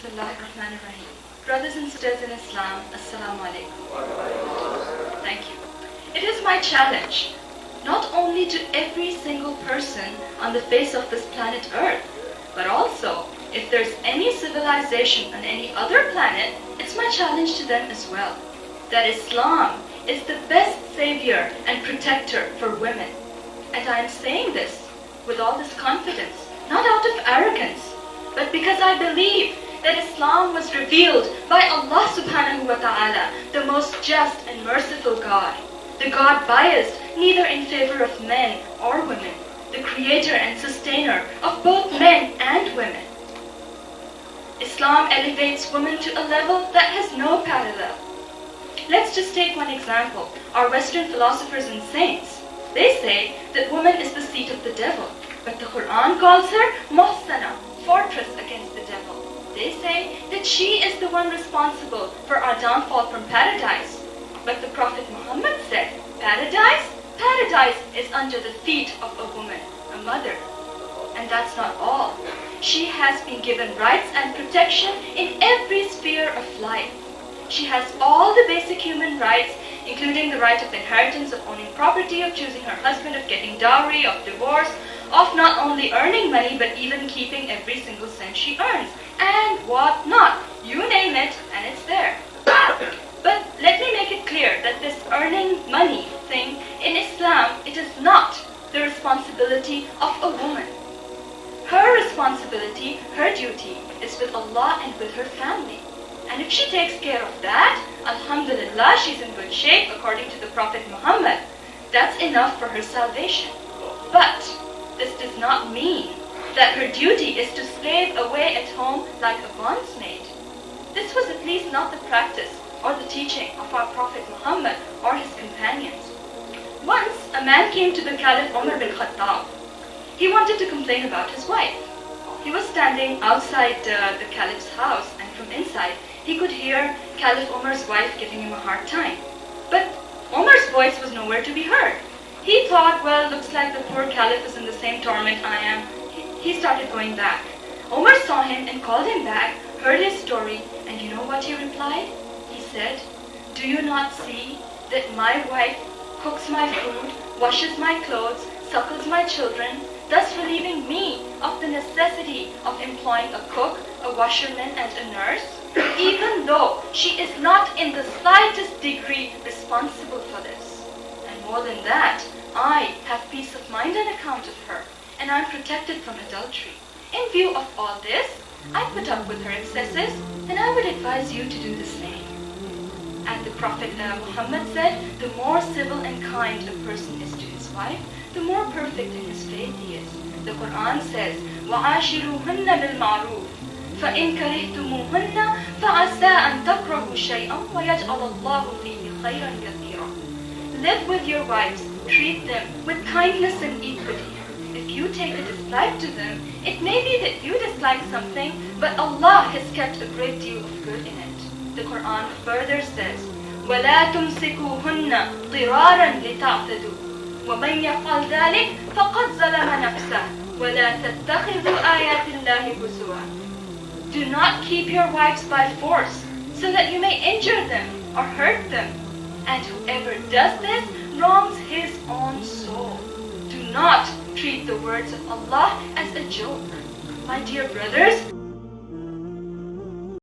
Bismillahirrahmanirrahim. Brothers and sisters in Islam, Assalamu alaikum. Thank you. It is my challenge, not only to every single person on the face of this planet Earth, but also, if there's any civilization on any other planet, it's my challenge to them as well, that Islam is the best savior and protector for women. And I am saying this with all this confidence, not out of arrogance, but because I believe that Islam was revealed by Allah subhanahu wa ta'ala, the most just and merciful God, the God biased neither in favor of men or women, the creator and sustainer of both men and women. Islam elevates women to a level that has no parallel. Let's just take one example. Our Western philosophers and saints, they say that woman is the seat of the devil, but the Quran calls her Muhsana, fortress against the devil. They say that she is the one responsible for our downfall from paradise. But the Prophet Muhammad said, Paradise is under the feet of a woman, a mother. And that's not all. She has been given rights and protection in every sphere of life. She has all the basic human rights, including the right of inheritance, of owning property, of choosing her husband, of getting dowry, of divorce, of not only earning money, but even keeping every single cent she earns, and what not. You name it, and it's there. But let me make it clear that this earning money thing in Islam, it is not the responsibility of a woman. Her responsibility, her duty, is with Allah and with her family. And if she takes care of that, alhamdulillah, she's in good shape according to the Prophet Muhammad. That's enough for her salvation. But this does not mean that her duty is to slave away at home like a bondsmaid. This was at least not the practice or the teaching of our Prophet Muhammad or his companions. Once, a man came to the Caliph Umar bin Khattab. He wanted to complain about his wife. He was standing outside the Caliph's house, and from inside, he could hear Caliph Umar's wife giving him a hard time. But Umar's voice was nowhere to be heard. He thought, well, looks like the poor Caliph is in the same torment I am. He started going back. Umar saw him and called him back, heard his story, and you know what he replied? He said, do you not see that my wife cooks my food, washes my clothes, suckles my children, thus relieving me of the necessity of employing a cook, a washerman, and a nurse, even though she is not in the slightest degree responsible for this. And more than that, I have peace of mind on account of her, and I am protected from adultery. In view of all this, I put up with her excesses, and I would advise you to do the same. And the Prophet Muhammad said, the more civil and kind a person is to his wife, the more perfect in his faith he is. The Quran says, وَعَاشِرُوهُنَّ بِالْمَعْرُوفِ فَإِنْ كَرِهْتُمُوهُنَّ فَعَسَىٰ أَنْ تَكْرَهُوا شَيْئًا وَيَجْعَلَ اللَّهُ فِيهِ خَيْرًا كَثِيرًا. Live with your wives, treat them with kindness and equity. If you take a dislike to them, it may be that you dislike something, but Allah has kept a great deal of good in it. The Quran further says, وَلَا تُمْسِكُوهُنَّ ضِرَارًا لِتَعْتَدُوا وَمَنْ يَفْعَلْ ذَلِكَ فَقَدْ ظَلَمَ نَفْسَهُ وَلَا تَتَّخِذُوا آيَاتِ اللَّهِ هُزُوًا. Do not keep your wives by force, so that you may injure them or hurt them. And whoever does this wrongs his own soul. Do not treat the words of Allah as a joke. My dear brothers,